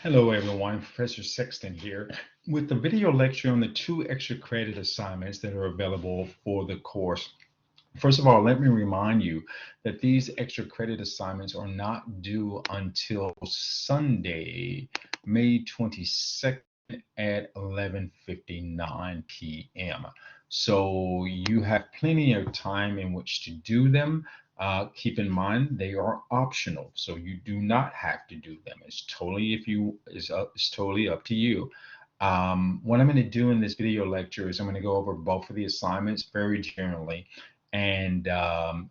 Hello everyone, Professor Sexton here with the video lecture on the two extra credit assignments that are available for the course. First of all, let me remind you that these extra credit assignments are not due until Sunday, May 22nd at 11:59 p.m. So you have plenty of time in which to do them. Keep in mind they are optional, so you do not have to do them. It's totally up to you. What I'm going to do in this video lecture is I'm going to go over both of the assignments very generally. And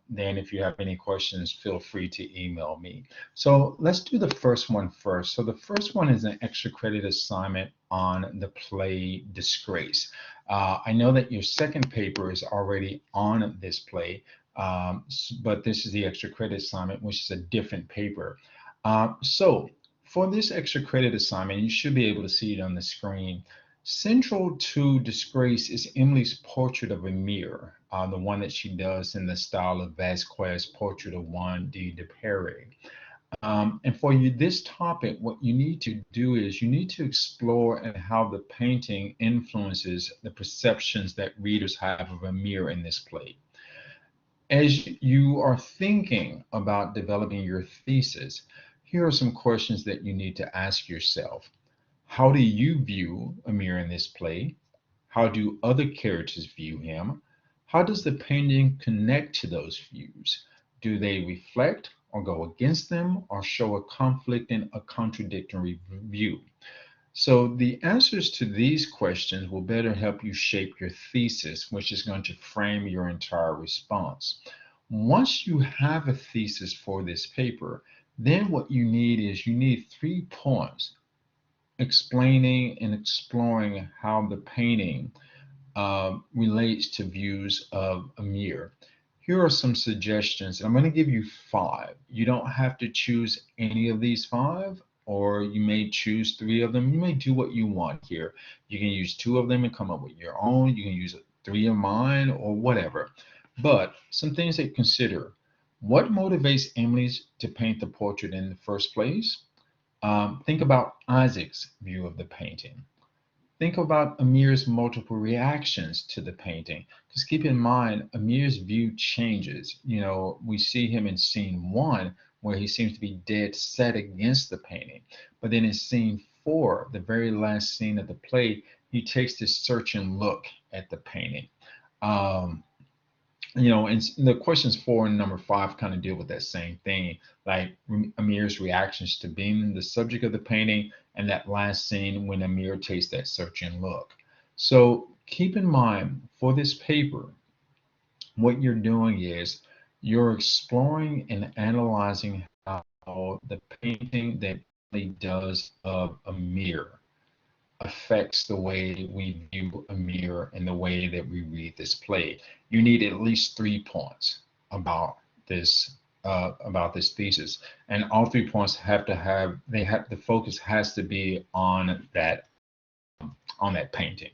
then if you have any questions, feel free to email me. So let's do the first one first. So the first one is an extra credit assignment on the play Disgrace. I know that your second paper is already on this play, but this is the extra credit assignment, which is a different paper. So for this extra credit assignment, you should be able to see it on the screen. Central to Disgrace is Emily's portrait of Amir, the one that she does in the style of Vasquez' portrait of Juan de Pere. And for you, this topic, what you need to do is you need to explore and how the painting influences the perceptions that readers have of Amir in this play. As you are thinking about developing your thesis, here are some questions that you need to ask yourself. How do you view Amir in this play? How do other characters view him? How does the painting connect to those views? Do they reflect or go against them or show a conflict and a contradictory view? So the answers to these questions will better help you shape your thesis, which is going to frame your entire response. Once you have a thesis for this paper, then what you need is you need 3 points explaining and exploring how the painting relates to views of Amir. Here are some suggestions. I'm going to give you 5. You don't have to choose any of these 5, or you may choose 3 of them. You may do what you want here. You can use 2 of them and come up with your own. You can use 3 of mine or whatever. But some things to consider. What motivates Emily to paint the portrait in the first place? Think about Isaac's view of the painting. Think about Amir's multiple reactions to the painting. Because keep in mind, Amir's view changes. You know, we see him in scene 1 where he seems to be dead set against the painting. But then in scene 4, the very last scene of the play, he takes this searching look at the painting. Um, and the questions 4 and number 5 kind of deal with that same thing, like Amir's reactions to being the subject of the painting and that last scene when Amir takes that searching look. So keep in mind for this paper, what you're doing is you're exploring and analyzing how the painting that he does of Amir affects the way we view a mirror and the way that we read this play. You need at least 3 points about this thesis, and all 3 points have to have the focus has to be on that painting.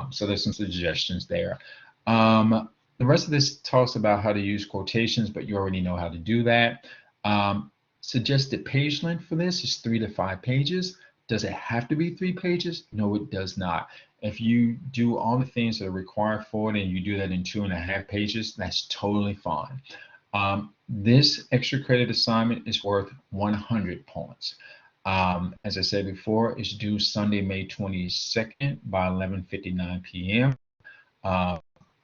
So there's some suggestions there. The rest of this talks about how to use quotations, but you already know how to do that. Suggested page length for this is 3 to 5 pages. Does it have to be 3 pages? No, it does not. If you do all the things that are required for it and you do that in 2.5 pages, that's totally fine. This extra credit assignment is worth 100 points. As I said before, it's due Sunday, May 22nd by 11:59 p.m.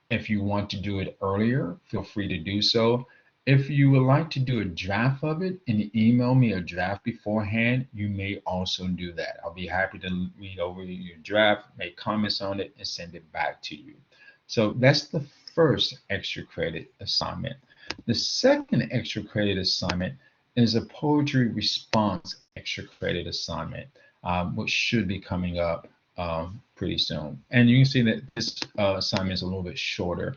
If you want to do it earlier, feel free to do so. If you would like to do a draft of it and email me a draft beforehand, you may also do that. I'll be happy to read over your draft, make comments on it, and send it back to you. So that's the first extra credit assignment. The second extra credit assignment is a poetry response extra credit assignment, which should be coming up pretty soon. And you can see that this assignment is a little bit shorter.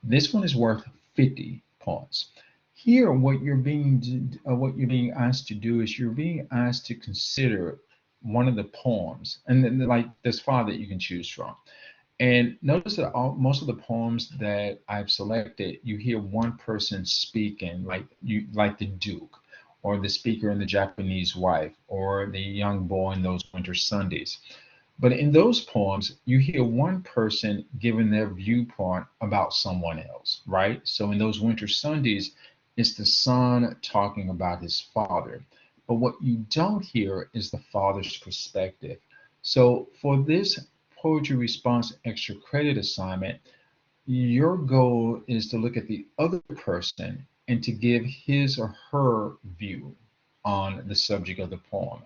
This one is worth 50 points. Here, what you're being asked to do is you're being asked to consider one of the poems, and then like there's 5 that you can choose from. And notice that most of the poems that I've selected, you hear one person speaking, like the Duke, or the speaker in the Japanese wife, or the young boy in those winter Sundays. But in those poems, you hear one person giving their viewpoint about someone else, right? So in those winter Sundays, it's the son talking about his father. But what you don't hear is the father's perspective. So for this poetry response extra credit assignment, your goal is to look at the other person and to give his or her view on the subject of the poem.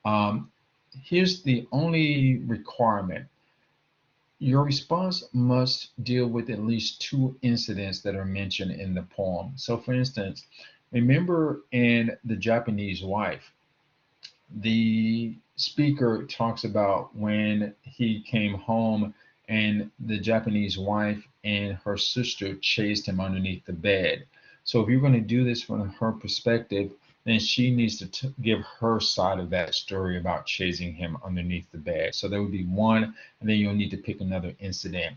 Um, Here's the only requirement. Your response must deal with at least two incidents that are mentioned in the poem. So, for instance, remember in The Japanese Wife, the speaker talks about when he came home and the Japanese wife and her sister chased him underneath the bed. So if you're going to do this from her perspective, then she needs to give her side of that story about chasing him underneath the bed. So there would be one, and then you'll need to pick another incident.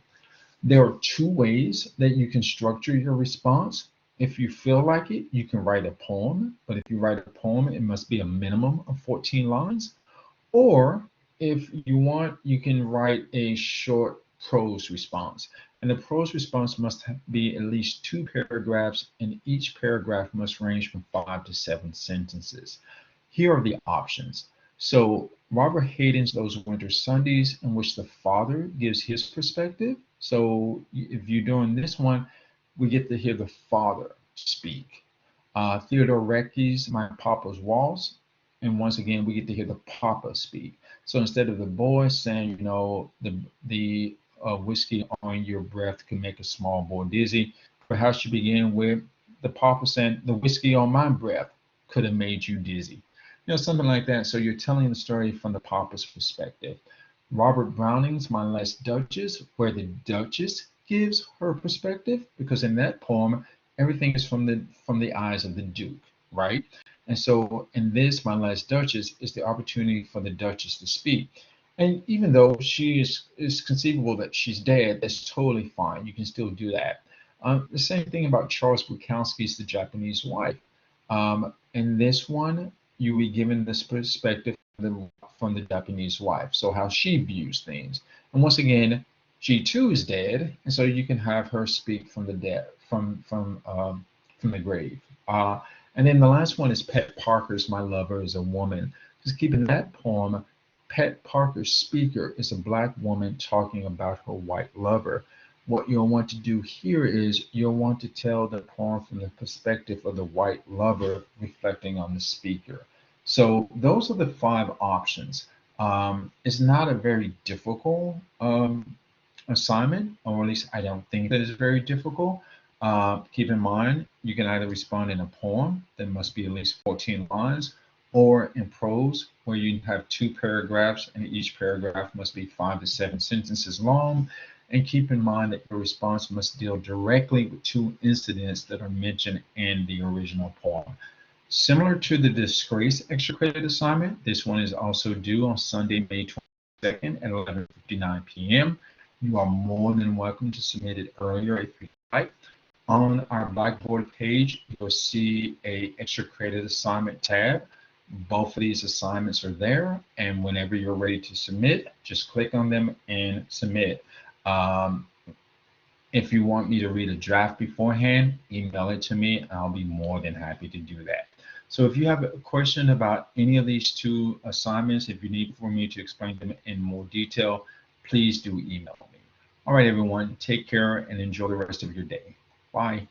There are two ways that you can structure your response. If you feel like it, you can write a poem, but if you write a poem, it must be a minimum of 14 lines. Or if you want, you can write a short prose response. And the prose response must be at least two paragraphs, and each paragraph must range from 5 to 7 sentences. Here are the options. So Robert Hayden's Those Winter Sundays, in which the father gives his perspective. So if you're doing this one, we get to hear the father speak. Theodore Recky's My Papa's Waltz, and once again we get to hear the papa speak. So instead of the boy saying, the whiskey on your breath can make a small boy dizzy, perhaps you begin with the papa saying, the whiskey on my breath could have made you dizzy. Something like that. So you're telling the story from the papa's perspective. Robert Browning's My Last Duchess, where the Duchess gives her perspective, because in that poem everything is from the eyes of the Duke, right? And so in this, My Last Duchess, is the opportunity for the Duchess to speak. And even though she is conceivable that she's dead, that's totally fine. You can still do that. The same thing about Charles Bukowski's The Japanese Wife. In this one, you'll be given this perspective from the Japanese wife, so how she views things. And once again, she too is dead, and so you can have her speak from the dead, from the grave. And then the last one is Pet Parker's My Lover is a Woman. Just keeping that poem, Pet Parker's speaker is a black woman talking about her white lover. What you'll want to do here is you'll want to tell the poem from the perspective of the white lover reflecting on the speaker. So those are the 5 options. It's not a very difficult assignment, or at least I don't think that it's very difficult. Keep in mind, you can either respond in a poem that must be at least 14 lines, or in prose, where you have 2 paragraphs and each paragraph must be 5 to 7 sentences long. And keep in mind that your response must deal directly with 2 incidents that are mentioned in the original poem. Similar to the Disgrace extra credit assignment, this one is also due on Sunday, May 22nd at 11:59 p.m. You are more than welcome to submit it earlier if you'd like. On our Blackboard page, you'll see a extra credit assignment tab. Both of these assignments are there, and whenever you're ready to submit, just click on them and submit. If you want me to read a draft beforehand, email it to me, and I'll be more than happy to do that. So if you have a question about any of these 2 assignments, if you need for me to explain them in more detail, please do email me. All right, everyone, take care and enjoy the rest of your day. Bye.